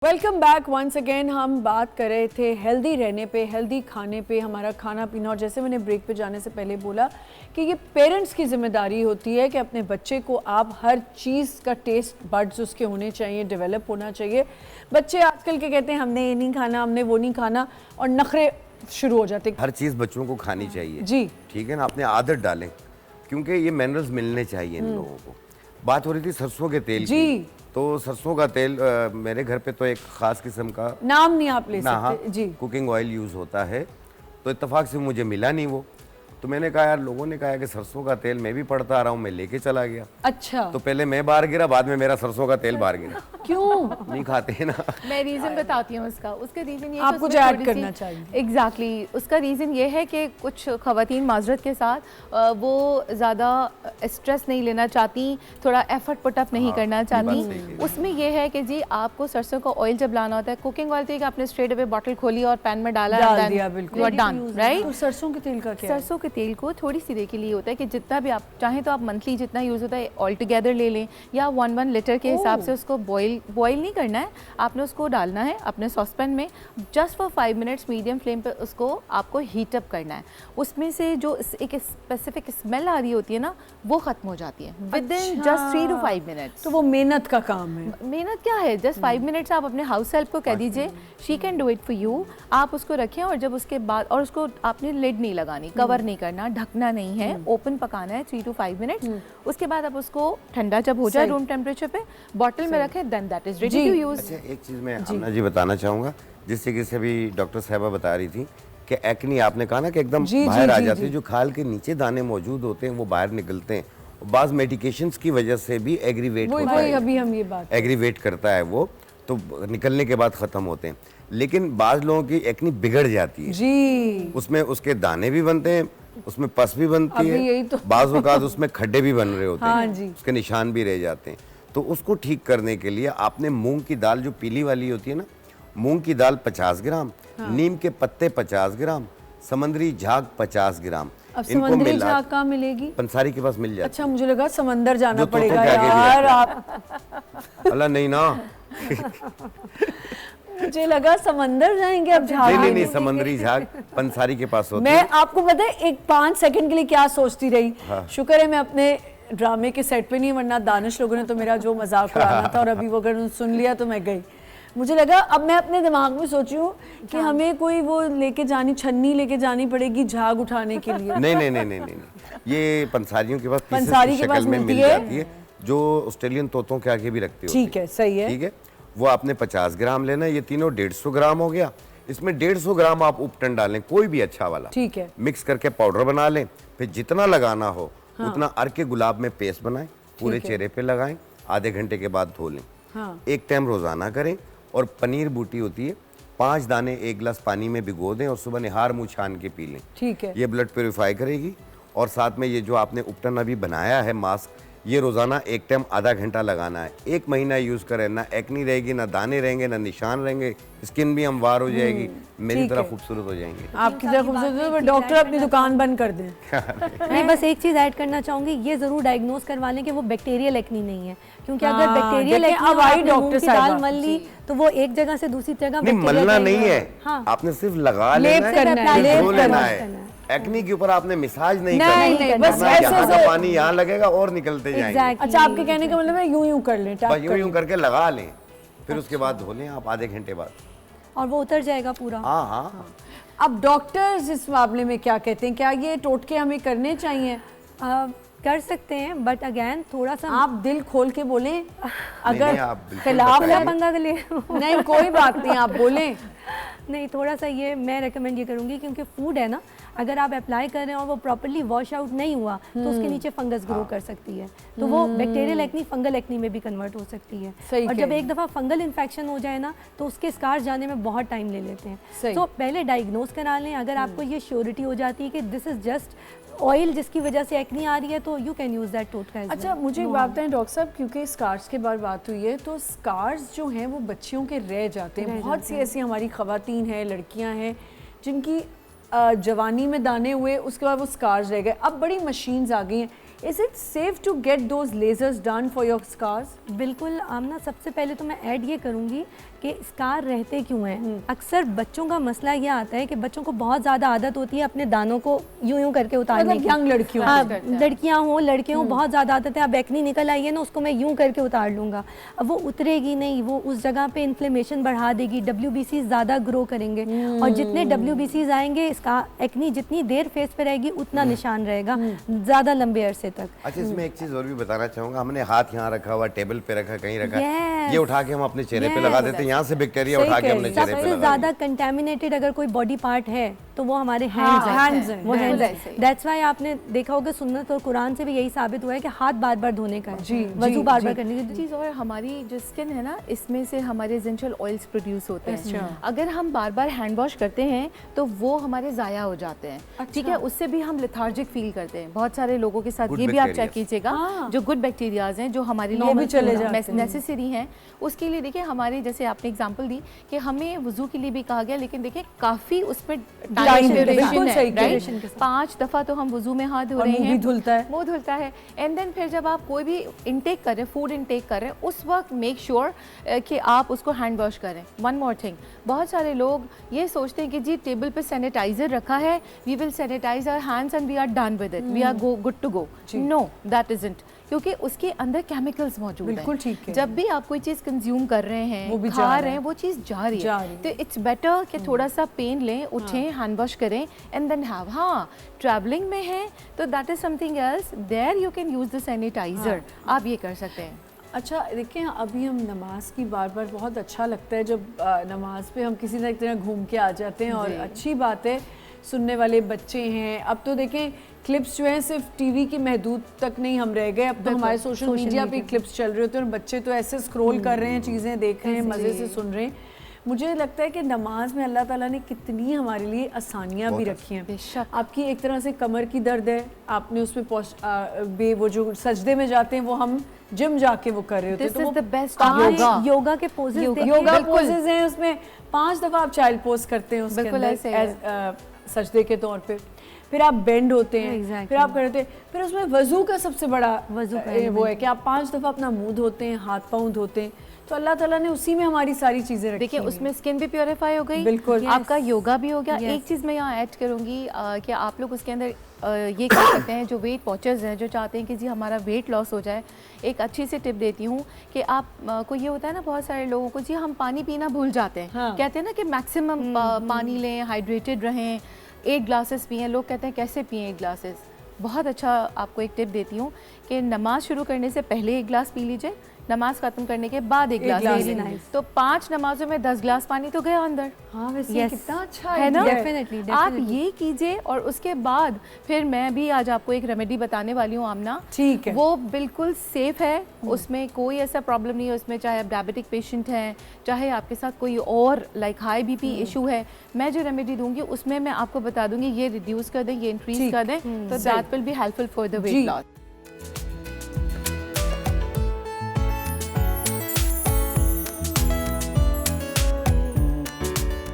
Welcome back once again. हम बात कर रहे थे हेल्दी रहने पे, हेल्दी खाने पे, हमारा खाना पीना। और जैसे मैंने ब्रेक पे जाने से पहले बोला कि ये पेरेंट्स की जिम्मेदारी होती है कि अपने बच्चे को आप हर चीज़ का टेस्ट बड्स उसके होने चाहिए, डेवलप होना चाहिए। बच्चे आजकल के कहते हैं हमने ये नहीं खाना, हमने वो नहीं खाना, और नखरे शुरू हो जाते। हर चीज़ बच्चों को खानी चाहिए जी, ठीक है ना, अपने आदत डालें क्योंकि ये मिनरल्स मिलने चाहिए इन लोगों को। बात हो रही थी सरसों के तेल जी। की, तो सरसों का तेल मेरे घर पे तो एक खास किस्म का नाम नहीं आप ले ना सकते जी, कुकिंग ऑयल यूज़ होता है, तो इत्तेफाक से मुझे मिला नहीं वो। तो मैंने कहा यार, लोगों ने कहा कि सरसों का तेल मैं भी पढ़ता आ रहा हूँ, मैं लेके चला गया। अच्छा, तो पहले मैं बाहर गिरा, बाद में मेरा सरसों का तेल बाहर गिरा। क्यों? नहीं खाते हैं ना। मैं रीज़न बताती हूँ उसका रीज़न ये आप कुछ ऐड करना चाहिए। एग्जैक्टली उसका रीज़न ये है कि कुछ ख़वातीन माजरत के साथ वो ज़्यादा स्ट्रेस नहीं लेना चाहती, थोड़ा एफर्ट पुटअप नहीं करना चाहती। उसमें यह है कि जी आपको सरसों का ऑयल जब लाना होता है, कुकिंग ऑयल थी कि आपने स्ट्रेट अवे बॉटल खोली और पैन में डाल दिया, बिल्कुल डन, राइट। तो सरसों के तेल का क्या? सरसों के तेल को थोड़ी सी देर के लिए होता है कि जितना भी आप चाहें तो आप मंथली जितना यूज़ होता है ऑल टुगेदर ले लें, या 1 लीटर के हिसाब से उसको बॉयल नहीं करना है, आपने उसको डालना है अपने सॉसपैन में, just for 5 minutes medium flame पे उसको आपको हीट अप करना है। उसमें से जो एक स्पेसिफिक स्मेल आ रही होती है ना, वो ख़त्म हो जाती है with in just 3 to 5 minutes. तो वो मेहनत का काम है। मेहनत क्या है, जस्ट 5 मिनट्स आप अपने हाउस हेल्प को कह दीजिए, she can do it for you. आप उसको रखें और जब उसके बाद, और उसको आपने लिड नहीं लगानी, कवर नहीं करना, ढकना नहीं है, ओपन पकाना है 3 to 5 मिनट्स। उसके बाद आप उसको ठंडा जब हो जाए रूम टेम्परेचर पे बॉटल में रखें, then that is ready to use. अच्छा, एक चीज़ मैं आमना जी बताना चाहूँगा, जिस तरीके से अभी डॉक्टर साहिबा बता रही थी कि एक्नी, आपने कहा ना कि एकदम बाहर आ जाती है, जो खाल के नीचे दाने मौजूद होते हैं वो बाहर निकलते हैं। बाज़ मेडिकेशंस की वजह से भी एग्रीवेट होता है, अभी हम ये बात एग्रीवेट करता है वो, तो निकलने के बाद ख़त्म होते हैं। लेकिन बाज़ लोगों की एक्नी बिगड़ जाती है जी, उसमें उसके दाने भी बनते हैं, उसमें पस भी बनती है, तो बाज़ औक़ात उसमें खड्डे भी बन रहे होते हाँ हैं, जी। उसके निशान भी रह जाते हैं। तो उसको ठीक करने के लिए आपने मूंग की दाल जो पीली वाली होती है ना, मूंग की दाल 50 ग्राम, नीम के पत्ते 50 ग्राम, समंदरी झाग 50 ग्राम। अब समंदरी झाग कहाँ मिलेगी? पंसारी के पास मिल जाती है। अच्छा, मुझे लगा समंदर जाना जो पड़ेगा के आगे भी यार। रहता आप अल्लाह नहीं ना। मुझे लगा समंदर जाएंगे अब झाग नहीं लेने। समंदरी झाग पंसारी के पास होती मैं है। आपको पता है एक 5 सेकंड के लिए क्या सोचती रही, शुक्र है मैं अपने ड्रामे के सेट पे नहीं, वरना दानिश लोगों ने तो मेरा जो मजाक उड़ाना था, और अभी वो अगर सुन लिया तो मैं गई। मुझे लगा, अब मैं अपने दिमाग में सोची हूँ कि हमें कोई वो लेके जानी, छन्नी लेके जानी पड़ेगी झाग उठाने के लिए। नहीं, ये पंसारियों के पास पंसारी के पास में मिल जाती है, जो ऑस्ट्रेलियन तोतों के आगे भी रखते हो। ठीक है, सही है, ठीक है। वो आपने 50 ग्राम लेना है, ये तीनों 150 ग्राम हो गया। इसमें 150 ग्राम आप उपटन डालें, कोई भी अच्छा वाला, ठीक है, मिक्स करके पाउडर बना लें। फिर जितना लगाना हो उतना अर्क के गुलाब में पेस्ट बनाएं, पूरे चेहरे पे लगाएं, आधे घंटे के बाद धो लें। एक टाइम रोजाना करें। और पनीर बूटी होती है, 5 दाने 1 गिलास पानी में भिगो दें और सुबह निहार मुंह छान के पी लें। ठीक है, ये ब्लड प्योरीफाई करेगी। और साथ में ये जो आपने उपटन अभी बनाया है मास्क, ये रोजाना एक टाइम आधा घंटा लगाना है। 1 महीना यूज करें, ना एक्नी रहेगी, ना दाने रहेंगे, ना निशान रहेंगे, स्किन भी हमवार हो जाएगी, मेरी तरह खूबसूरत हो जाएंगे। आपकी तरह खूबसूरत। तो डॉक्टर अपनी दुकान बंद कर दें। मैं बस एक चीज़ ऐड करना चाहूँगी, ये ज़रूर डायग्नोज करवा लें कि वो बैक्टीरियल एक्नी नहीं है, क्योंकि अगर बैक्टीरियल एक्नी अब आई डॉक्टर की दाल मल ली तो वो एक जगह से दूसरी जगह नहीं, मलना नहीं है, आपने सिर्फ लगा लेना है। एक्नी के ऊपर आपने मिसाज नहीं करना, बस यहाँ का पानी यहाँ लगेगा और निकलते जाएंगे। अच्छा, आपके कहने का मतलब है यूं कर लें, बस यूं करके लगा लें, फिर उसके बाद धो लें आप आधे घंटे बाद, और वो उतर जाएगा पूरा। हाँ। अब डॉक्टर्स इस मामले में क्या कहते हैं? क्या ये टोटके हमें करने चाहिए? कर सकते हैं, बट अगेन थोड़ा सा आप दिल खोल के बोलें, अगर नहीं, खिलाफ है पंगा ले नहीं, कोई बात नहीं, आप बोलें। नहीं, थोड़ा सा ये मैं रेकमेंड ये करूँगी, क्योंकि फूड है ना, अगर आप अप्लाई कर रहे हैं और वो प्रॉपर्ली वॉश आउट नहीं हुआ तो उसके नीचे फंगस ग्रो कर सकती है, तो वो बैक्टीरियल एक्नी फंगल एक्नी में भी कन्वर्ट हो सकती है। और जब एक दफ़ा फंगल इन्फेक्शन हो जाए ना, तो उसके स्कार जाने में बहुत टाइम ले लेते हैं। तो पहले डायग्नोज करा लें। अगर आपको ये श्योरिटी हो जाती है कि दिस इज़ जस्ट ऑयल जिसकी वजह से एक्नी आ रही है, तो यू कैन यूज़ दैट टोटका। अच्छा, मुझे एक बात बताएं डॉक्टर साहब, क्योंकि स्कार्स के बारे बात हुई है, तो स्कार्स जो हैं वो बच्चियों के रह जाते हैं। बहुत सी ऐसी हमारी ख़वातीन हैं, लड़कियां हैं, जिनकी जवानी में दाने हुए, उसके बाद वो स्कार्स रह गए। अब बड़ी मशीन्स आ गई हैं, is it safe to get those lasers done for your scars? बिल्कुल आमना, सबसे पहले तो मैं ऐड ये करूँगी कि स्कार रहते क्यों हैं। अक्सर बच्चों का मसला ये आता है कि बच्चों को बहुत ज़्यादा आदत होती है अपने दानों को यूं यूं करके उतारने की। यंग लड़कियों हाँ, लड़कियां हो लड़के हों, बहुत ज़्यादा आदत है। अब एक्नी निकल आई है ना, उसको मैं यूं करके उतार लूँगा, अब वो उतरेगी नहीं, वो उस जगह पे इन्फ्लेमेशन बढ़ा देगी, WBC ज़्यादा ग्रो करेंगे और जितने WBCs आएंगे, इसका एक्नी जितनी देर फेस पे रहेगी उतना निशान रहेगा ज़्यादा लंबे अरसे तक। अच्छा, इसमें एक चीज और भी बताना चाहूंगा, हमने हाथ यहाँ रखा हुआ, टेबल पे रखा, कहीं रखा, Yes. ये उठा के हम अपने चेहरे पे लगा देते हैं, यहाँ से बैक्टीरिया उठा के हमने चेहरे पे सबसे लगा ज़्यादा कंटेमिनेटेड अगर कोई बॉडी पार्ट है तो वो हमारे हैंड्स हैं, वो हैंड्स हैं। दैट्स वाई आपने देखा होगा सुन्नत और कुरान से भी यही साबित हुआ है कि हाथ बार बार धोने का है, वजू बार बार करने की चीज़। और हमारी जो स्किन है ना, इसमें से हमारे एसेंशियल ऑयल्स प्रोड्यूस होते हैं। अगर हम बार बार हैंड वॉश करते हैं तो वो हमारे ज़ाया हो जाते हैं, ठीक है, उससे भी हम लेथार्जिक फील करते हैं। बहुत सारे लोगों के साथ ये भी आप चेक कीजिएगा, जो गुड बैक्टीरियाज हैं जो हमारे लिए नेसेसरी हैं, उसके लिए देखिए हमारे, जैसे आपने एग्जांपल दी कि हमें वुजू के लिए भी कहा गया, लेकिन देखिए काफ़ी उसमें टाइम ड्यूरेशन है, राइट? 5 दफ़ा तो हम वुजू में हाथ धो रहे हैं, मुँह धुलता है, एंड देन फिर जब आप कोई भी इंटेक कर रहे हैं, फूड इंटेक कर रहे हैं, उस वक्त मेक श्योर कि आप उसको हैंड वॉश करें। वन मोर थिंग, बहुत सारे लोग ये सोचते हैं कि जी टेबल पे सैनिटाइजर रखा है, we will sanitise our hands and we are done with it, we are good to go. No, that isn't, क्योंकि उसके अंदर केमिकल्स मौजूद हैं। बिल्कुल ठीक है। जब भी आप कोई चीज़ कंज्यूम कर रहे हैं, खा रहे हैं, वो चीज़ जा रही है, तो इट्स बेटर कि थोड़ा सा पेन लें, उठें, हैंड वॉश करें एंड देन हैव। हाँ, ट्रैवलिंग में है तो that is something else, there you can use the sanitiser, आप ये कर सकते हैं। अच्छा देखिए, अभी हम नमाज की बार बार, बहुत अच्छा लगता है जब नमाज पे हम किसी ना तरह घूम के आ जाते हैं, और अच्छी बात है, सुनने वाले बच्चे हैं। अब तो देखें क्लिप्स जो हैं सिर्फ टीवी की महदूद तक नहीं हम रह गए, अब तो हमारे सोशल मीडिया पे क्लिप्स चल रहे होते हैं और बच्चे तो ऐसे स्क्रॉल कर रहे हैं, चीज़ें देख रहे हैं, मज़े से सुन रहे हैं। मुझे लगता है कि नमाज में अल्लाह ताला ने कितनी हमारे लिए आसानियाँ भी रखी हैं। बेशक। आपकी एक तरह से कमर की दर्द है, आपने उसमें वो जो सजदे में जाते हैं वो हम जिम जाके वो कर रहे होते हैं, This is the best yoga के पोजेस, योगा पोजेस हैं, उसमें 5 दफ़ा आप चाइल्ड पोज करते हैं उसके अंदर सजदे के तौर पे, फिर आप बेंड होते हैं, फिर आप करते हैं, फिर उसमें वजू का सबसे बड़ा वो है कि आप 5 दफ़ा अपना मुंह धोते हैं, हाथ पाँव धोते हैं, तो अल्लाह ताला ने उसी में हमारी सारी चीज़ें रखी। देखिए उसमें स्किन भी प्योरीफाई हो गई, बिल्कुल, आपका योगा भी हो गया। एक चीज़ मैं यहाँ ऐड करूँगी कि आप लोग उसके अंदर ये कर सकते हैं, जो वेट वॉचर्स हैं, जो चाहते हैं कि जी हमारा वेट लॉस हो जाए, एक अच्छी सी टिप देती हूँ कि आप को ये होता है ना, बहुत सारे लोगों को जी हम पानी पीना भूल जाते हैं। हाँ। कहते हैं ना कि मैक्सिमम पानी लें, हाइड्रेटेड रहें, 8 ग्लासेस पिएं। लोग कहते हैं कैसे पिएं 8 ग्लासेस? बहुत अच्छा आपको एक टिप देती हूँ कि नमाज शुरू करने से पहले 1 ग्लास पी लीजिए, नमाज खत्म करने के बाद 1 ग्लास ले लीजिए, तो 5 नमाजों में 10 ग्लास पानी तो गया अंदर। हाँ, वैसे कितना अच्छा है ना? डेफिनेटली आप ये कीजिए, और उसके बाद फिर मैं भी आज आपको एक रेमेडी बताने वाली हूँ आमना, ठीक है, वो बिल्कुल सेफ है, उसमें कोई ऐसा प्रॉब्लम नहीं है उसमें, चाहे आप डायबिटिक पेशेंट हैं, चाहे आपके साथ कोई और लाइक हाई बीपी इशू है, मैं जो रेमेडी दूंगी उसमें मैं आपको बता दूंगी ये रिड्यूस कर दें, ये इंक्रीज कर दें, तो that will be helpful for the weight loss.